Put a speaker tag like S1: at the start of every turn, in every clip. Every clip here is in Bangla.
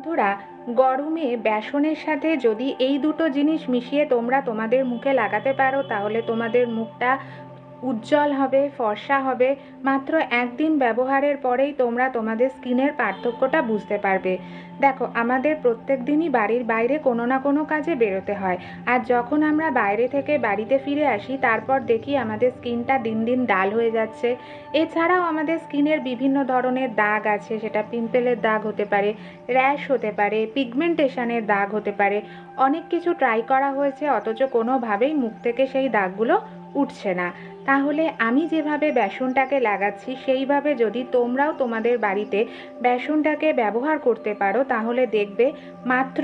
S1: বন্ধুরা, গরমে বেসনের সাথে যদি এই দুটো জিনিস মিশিয়ে তোমরা তোমাদের মুখে লাগাতে পারো তাহলে তোমাদের মুখটা উজ্জ্বল হবে, ফর্সা হবে। মাত্র একদিন ব্যবহারের পরেই তোমরা তোমাদের স্কিনের পার্থক্যটা বুঝতে পারবে। দেখো, আমাদের প্রত্যেক দিনই বাড়ির বাইরে কোনো না কোনো কাজে বেরোতে হয়, আর যখন আমরা বাইরে থেকে বাড়িতে ফিরে আসি তারপর দেখি আমাদের স্কিনটা দিন দিন ডাল হয়ে যাচ্ছে। এছাড়াও আমাদের স্কিনের বিভিন্ন ধরনের দাগ আছে, সেটা পিম্পলের দাগ হতে পারে, র্যাশ হতে পারে, পিগমেন্টেশনের দাগ হতে পারে। অনেক কিছু ট্রাই করা হয়েছে, অথচ কোনোভাবেই মুখ থেকে সেই দাগগুলো উঠছে না। তাহলে আমি যেভাবে বেসনটাকে লাগাচ্ছি সেইভাবে যদি তোমরাও তোমাদের বাড়িতে বেসনটাকে ব্যবহার করতে পারো তাহলে দেখবে মাত্র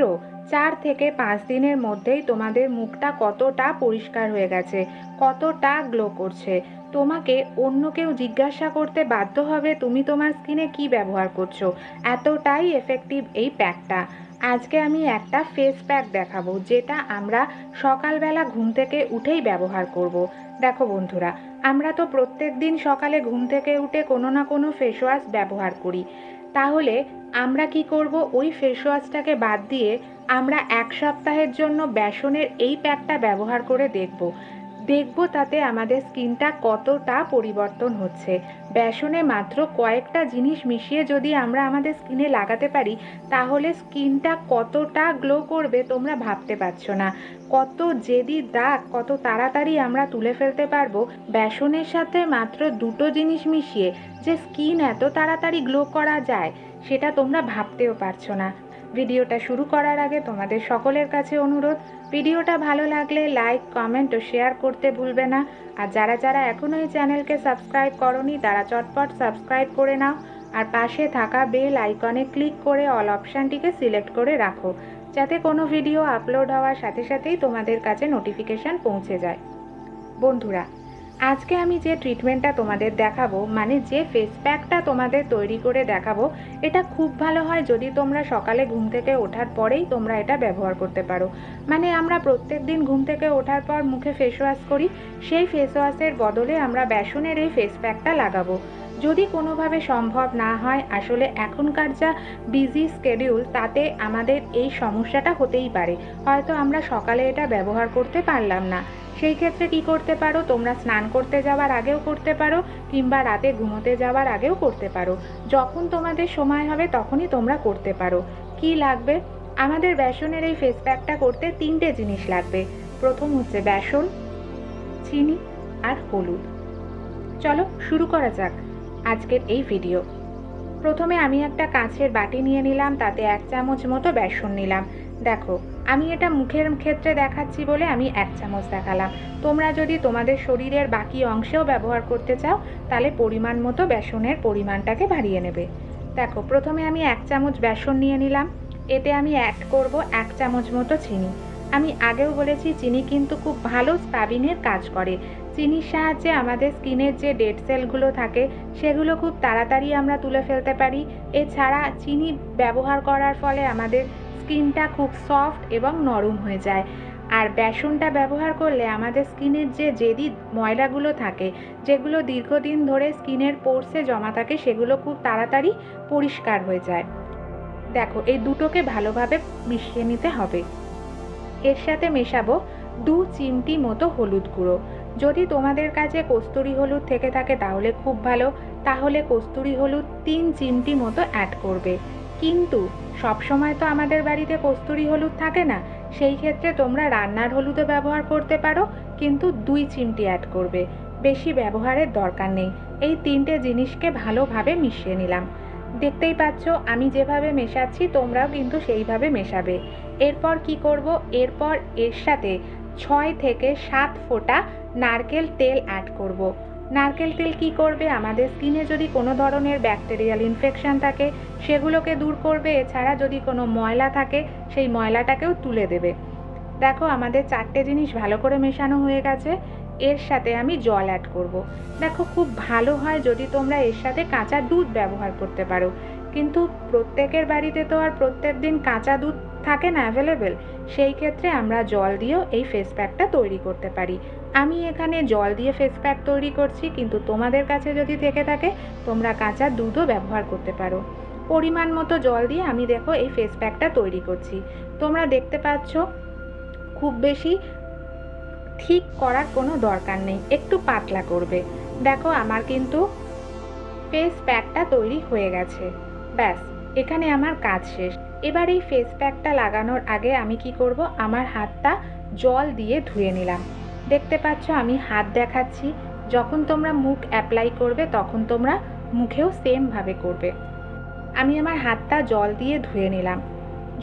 S1: 4 থেকে 5 দিনের মধ্যেই তোমাদের মুখটা কতটা পরিষ্কার হয়ে গেছে, কতটা গ্লো করছে। তোমাকে অন্য কেউ জিজ্ঞাসা করতে বাধ্য হবে তুমি তোমার স্কিনে কি ব্যবহার করছো। এতটাই এফেক্টিভ এই প্যাকটা। আজকে আমি একটা ফেস প্যাক দেখাবো যেটা আমরা সকালবেলা ঘুম থেকে উঠেই ব্যবহার করব। দেখো বন্ধুরা, আমরা তো প্রত্যেক দিন সকালে ঘুম থেকে উঠে কোনো না কোনো ফেস ওয়াশ ব্যবহার করি। তাহলে আমরা কি করব, ওই ফেস ওয়াশটাকে বাদ দিয়ে আমরা 1 সপ্তাহের জন্য বেসনের এই প্যাকটা ব্যবহার করে দেখব তাতে আমাদের স্কিনটা কতটা পরিবর্তন হচ্ছে। বেসনে মাত্র কয়েকটা জিনিস মিশিয়ে যদি আমরা আমাদের স্কিনে লাগাতে পারি তাহলে স্কিনটা কতটা গ্লো করবে তোমরা ভাবতে পারছো না। কত জেদি দাগ কত তাড়াতাড়ি আমরা তুলে ফেলতে পারবো বেসনের সাথে মাত্র দুটো জিনিস মিশিয়ে। যে স্কিন এত তাড়াতাড়ি গ্লো করা যায় সেটা তোমরা ভাবতেও পারছো না। ভিডিওটা শুরু করার আগে তোমাদের সকলের কাছে অনুরোধ, ভিডিওটা ভালো লাগলে লাইক, কমেন্ট ও শেয়ার করতে ভুলবে না। আর যারা যারা এখনও এই চ্যানেলকে সাবস্ক্রাইব করোনি তারা চটপট সাবস্ক্রাইব করে নাও, আর পাশে থাকা বেল আইকনে ক্লিক করে অল অপশানটিকে সিলেক্ট করে রাখো, যাতে কোনো ভিডিও আপলোড হওয়ার সাথে সাথেই তোমাদের কাছে নোটিফিকেশান পৌঁছে যায়। বন্ধুরা, আজকে আমি যে ট্রিটমেন্টটা তোমাদের দেখাবো, মানে যে ফেস প্যাকটা তোমাদের তৈরি করে দেখাবো, এটা খুব ভালো হয় যদি তোমরা সকালে ঘুম থেকে ওঠার পরেই তোমরা এটা ব্যবহার করতে পারো। মানে আমরা প্রত্যেক দিন ঘুম থেকে ওঠার পর মুখে ফেস ওয়াশ করি, সেই ফেস ওয়াশের বদলে আমরা বেসনের এই ফেস প্যাকটা লাগাবো। যদি কোনোভাবে সম্ভব না হয়, আসলে এখনকার যা বিজি স্কেডিউল তাতে আমাদের এই সমস্যাটা হতেই পারে, হয়তো আমরা সকালে এটা ব্যবহার করতে পারলাম না। সেই ক্ষেত্রে কি করতে পারো, তোমরা স্নান করতে যাওয়ার আগেও করতে পারো কিংবা রাতে ঘুমোতে যাওয়ার আগেও করতে পারো। যখন তোমাদের সময় হবে তখনই তোমরা করতে পারো। কি লাগবে, আমাদের বেসনের এই ফেস প্যাকটা করতে 3টে জিনিস লাগবে। প্রথম হচ্ছে বেসন, চিনি আর হলুদ। চলো শুরু করা যাক আজকের এই ভিডিও। প্রথমে আমি একটা কাঁচের বাটি নিয়ে নিলাম, তাতে 1 চামচ মতো বেসন নিলাম। দেখো, আমি এটা মুখের ক্ষেত্রে দেখাচ্ছি বলে আমি 1 চামচ দেখালাম। তোমরা যদি তোমাদের শরীরের বাকি অংশেও ব্যবহার করতে চাও তাহলে পরিমাণ মতো বেসনের পরিমাণটাকে বাড়িয়ে নেবে। দেখো, প্রথমে আমি 1 চামচ বেসন নিয়ে নিলাম, এতে আমি অ্যাড করব 1 চামচ মতো চিনি। আমি আগেও বলেছি চিনি কিন্তু খুব ভালো স্ক্রাবিংয়ের কাজ করে। চিনির সাহায্যে আমাদের স্কিনের যে ডেড সেলগুলো থাকে সেগুলো খুব তাড়াতাড়ি আমরা তুলে ফেলতে পারি। এছাড়া চিনি ব্যবহার করার ফলে আমাদের স্কিনটা খুব সফট এবং নরম হয়ে যায়। আর বেসনটা ব্যবহার করলে আমাদের স্কিনের যে জেদি ময়লাগুলো থাকে, যেগুলো দীর্ঘদিন ধরে স্কিনের পোরসে জমা থাকে, সেগুলো খুব তাড়াতাড়ি পরিষ্কার হয়ে যায়। দেখো, এই দুটোকে ভালোভাবে মিশিয়ে নিতে হবে। এর সাথে মেশাবো 2 চিমটি মতো হলুদ গুঁড়ো। যদি তোমাদের কাছে কস্তুরি হলুদ থেকে থাকে তাহলে খুব ভালো, তাহলে কস্তুরি হলুদ 3 চিমটি মতো অ্যাড করবে। কিন্তু সবসময় তো আমাদের বাড়িতে কস্তুরি হলুদ থাকে না, সেই ক্ষেত্রে তোমরা রান্নার হলুদও ব্যবহার করতে পারো, কিন্তু 2 চিমটি অ্যাড করবে, বেশি ব্যবহারের দরকার নেই। এই 3টে জিনিসকে ভালোভাবে মিশিয়ে নিলাম। দেখতেই পাচ্ছ আমি যেভাবে মেশাচ্ছি, তোমরাও কিন্তু সেইভাবে মেশাবে। এরপর কি করব, এরপর এর সাথে 6 থেকে 7 ফোঁটা নারকেল তেল অ্যাড করব। নারকেল তেল কি করবে, আমাদের স্কিনে যদি কোনো ধরনের ব্যাকটেরিয়াল ইনফেকশান থাকে সেগুলোকে দূর করবে। এছাড়া যদি কোনো ময়লা থাকে সেই ময়লাটাকেও তুলে দেবে। দেখো, আমাদের 4টে জিনিস ভালো করে মেশানো হয়ে গেছে। এর সাথে আমি জল অ্যাড করব। দেখো, খুব ভালো হয় যদি তোমরা এর সাথে কাঁচা দুধ ব্যবহার করতে পারো, কিন্তু প্রত্যেকের বাড়িতে তো আর প্রত্যেক দিন কাঁচা দুধ থাকে না অ্যাভেলেবেল। সেই ক্ষেত্রে আমরা জল দিয়েও এই ফেস প্যাকটা তৈরি করতে পারি। আমি এখানে জল দিয়ে ফেস প্যাক তৈরি করছি, কিন্তু তোমাদের কাছে যদি থেকে থাকে তোমরা কাঁচা দুধও ব্যবহার করতে পারো। পরিমাণ মতো জল দিয়ে আমি দেখো এই ফেস প্যাকটা তৈরি করছি। তোমরা দেখতে পাচ্ছ খুব বেশি ঠিক করার কোনো দরকার নেই, একটু পাতলা করবে। দেখো আমার কিন্তু ফেস প্যাকটা তৈরি হয়ে গেছে। ব্যাস, এখানে আমার কাজ শেষ। এবার এই ফেস প্যাকটা লাগানোর আগে আমি কি করব, আমার হাতটা জল দিয়ে ধুয়ে নিলাম। দেখতে পাচ্ছ আমি হাত দেখাচ্ছি, যখন তোমরা মুখ অ্যাপ্লাই করবে তখন তোমরা মুখেও সেমভাবে করবে। আমি আমার হাতটা জল দিয়ে ধুয়ে নিলাম।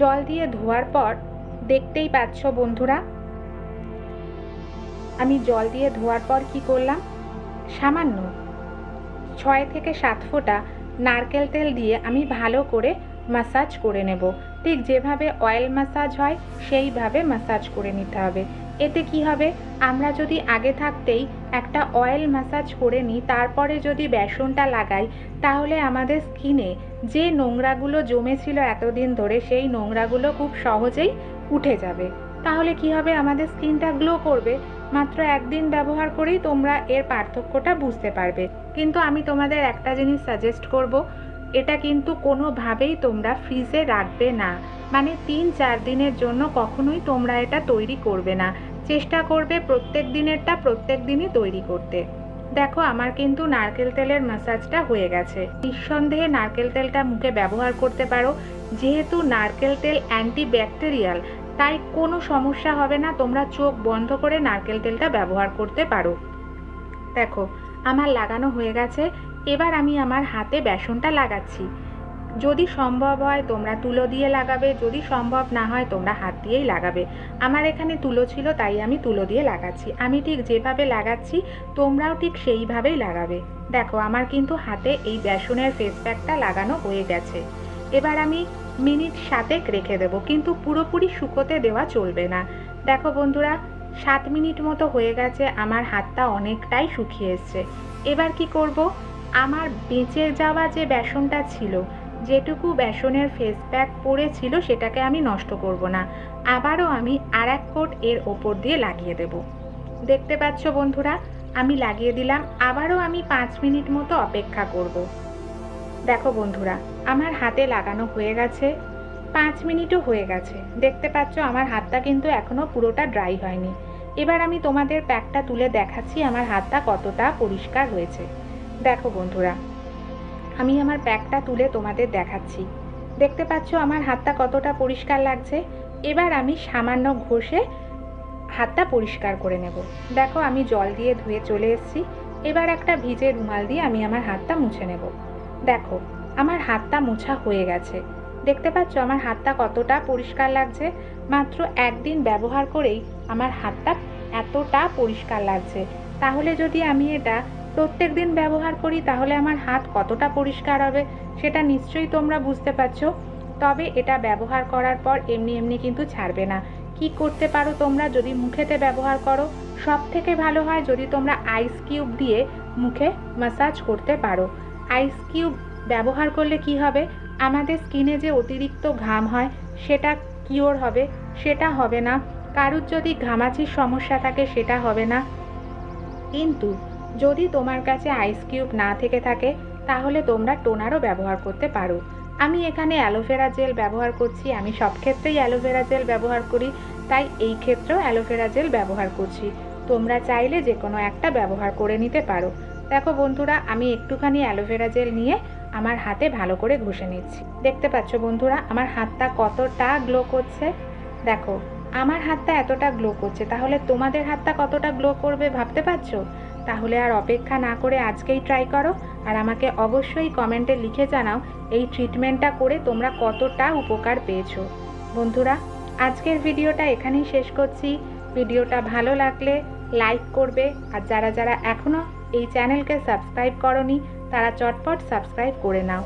S1: জল দিয়ে ধোয়ার পর দেখতেই পাচ্ছ বন্ধুরা, আমি জল দিয়ে ধোয়ার পর কি করলাম, সামান্য 6 থেকে 7 ফোঁটা নারকেল তেল দিয়ে আমি ভালো করে ম্যাসাজ করে নেব। ঠিক যেভাবে অয়েল ম্যাসাজ হয় সেইভাবে ম্যাসাজ করে নিতে হবে। এতে কি হবে, আমরা যদি আগে থাকতেই একটা অয়েল ম্যাসাজ করে নিই, তারপরে যদি বেসনটা লাগাই, তাহলে আমাদের স্কিনে যে নোংরাগুলো জমেছিল এতদিন ধরে সেই নোংরাগুলো খুব সহজেই উঠে যাবে। তাহলে কি হবে, আমাদের স্কিনটা গ্লো করবে। মাত্র একদিন ব্যবহার করেই তোমরা এর পার্থক্যটা বুঝতে পারবে। কিন্তু আমি তোমাদের একটা জিনিস সাজেস্ট করব, এটা কিন্তু কোনোভাবেই তোমরা ফ্রিজে রাখবে না। মানে 3-4 দিনের জন্য কখনোই তোমরা এটা তৈরি করবে না। চেষ্টা করবে প্রত্যেক দিনেরটা প্রত্যেক দিনই তৈরি করতে। দেখো আমার কিন্তু নারকেল তেলের ম্যাসাজটা হয়ে গেছে। নিঃসন্দেহে নারকেল তেলটা মুখে ব্যবহার করতে পারো। যেহেতু নারকেল তেল অ্যান্টিব্যাকটেরিয়াল, তাই কোনো সমস্যা হবে না, তোমরা চোখ বন্ধ করে নারকেল তেলটা ব্যবহার করতে পারো। দেখো আমার লাগানো হয়ে গেছে। এবার আমি আমার হাতে বেসনটা লাগাচ্ছি। যদি সম্ভব হয় তোমরা তুলো দিয়ে লাগাবে, যদি সম্ভব না হয় তোমরা হাত দিয়েই লাগাবে। আমার এখানে তুলো ছিল তাই আমি তুলো দিয়ে লাগাচ্ছি। আমি ঠিক যেভাবে লাগাচ্ছি তোমরাও ঠিক সেইভাবেই লাগাবে। দেখো আমার কিন্তু হাতে এই বেসনের ফেস প্যাকটা লাগানো হয়ে গেছে। এবার আমি মিনিট 7 রেখে দেবো, কিন্তু পুরোপুরি শুকোতে দেওয়া চলবে না। দেখো বন্ধুরা 7 মিনিট মতো হয়ে গেছে, আমার হাতটা অনেকটাই শুকিয়ে এসছে। এবার কি করব, আমার বেঁচে যাওয়া যে বেসনটা ছিল, যেটুকু বেসনের ফেস প্যাক পড়েছিল সেটাকে আমি নষ্ট করব না, আবারও আমি আর1 কোট এর ওপর দিয়ে লাগিয়ে দেব। দেখতে পাচ্ছ বন্ধুরা আমি লাগিয়ে দিলাম। আবারও আমি 5 মিনিট মতো অপেক্ষা করব। দেখো বন্ধুরা আমার হাতে লাগানো হয়ে গেছে, 5 মিনিটও হয়ে গেছে। দেখতে পাচ্ছ আমার হাতটা কিন্তু এখনও পুরোটা ড্রাই হয়নি। এবার আমি তোমাদের প্যাকটা তুলে দেখাচ্ছি আমার হাতটা কতটা পরিষ্কার হয়েছে। দেখো বন্ধুরা আমি আমার প্যাকটা তুলে তোমাদের দেখাচ্ছি। দেখতে পাচ্ছ আমার হাতটা কতটা পরিষ্কার লাগছে। এবার আমি সামান্য ঘষে হাতটা পরিষ্কার করে নেব। দেখো আমি জল দিয়ে ধুয়ে চলে এসেছি। এবার একটা ভিজে রুমাল দিয়ে আমি আমার হাতটা মুছে নেব। দেখো আমার হাতটা মোছা হয়ে গেছে। দেখতে পাচ্ছ আমার হাতটা কতটা পরিষ্কার লাগছে। মাত্র একদিন ব্যবহার করেই আমার হাতটা এতটা পরিষ্কার লাগছে। তাহলে যদি আমি এটা প্রত্যেক দিন ব্যবহার করি তাহলে আমার হাত কতটা পরিষ্কার হবে সেটা নিশ্চয়ই তোমরা বুঝতে পারছো। তবে এটা ব্যবহার করার পর এমনি এমনি কিন্তু ছাড়বে না। কি করতে পারো তোমরা, যদি মুখেতে ব্যবহার করো সব থেকে ভালো হয় যদি তোমরা আইস কিউব দিয়ে মুখে ম্যাসাজ করতে পারো। আইস কিউব ব্যবহার করলে কি হবে, আমাদের স্কিনে যে অতিরিক্ত ঘাম হয় সেটা কিওর হবে, সেটা হবে না। কারুর যদি ঘামাচির সমস্যা থাকে সেটা হবে না। কিন্তু যদি তোমার কাছে আইস কিউব না থেকে থাকে তাহলে তোমরা টোনারও ব্যবহার করতে পারো। আমি এখানে অ্যালোভেরা জেল ব্যবহার করছি। আমি সব ক্ষেত্রেই অ্যালোভেরা জেল ব্যবহার করি, তাই এই ক্ষেত্রেও অ্যালোভেরা জেল ব্যবহার করছি। তোমরা চাইলে যে কোনো একটা ব্যবহার করে নিতে পারো। দেখো বন্ধুরা আমি একটুখানি অ্যালোভেরা জেল নিয়ে আমার হাতে ভালো করে ঘষে নিচ্ছি। দেখতে পাচ্ছ বন্ধুরা আমার হাতটা কতটা গ্লো করছে। দেখো আমার হাতটা এতটা গ্লো করছে, তাহলে তোমাদের হাতটা কতটা গ্লো করবে ভাবতে পারছো? তাহলে আর অপেক্ষা না করে আজকেই ট্রাই করো, আর আমাকে অবশ্যই কমেন্টে লিখে জানাও এই ট্রিটমেন্টটা করে তোমরা কতটা উপকার পেয়েছো। বন্ধুরা আজকের ভিডিওটা এখানেই শেষ করছি। ভিডিওটা ভালো লাগলে লাইক করবে, আর যারা যারা এখনও এই চ্যানেলকে সাবস্ক্রাইব করোনি তারা চটপট সাবস্ক্রাইব করে নাও।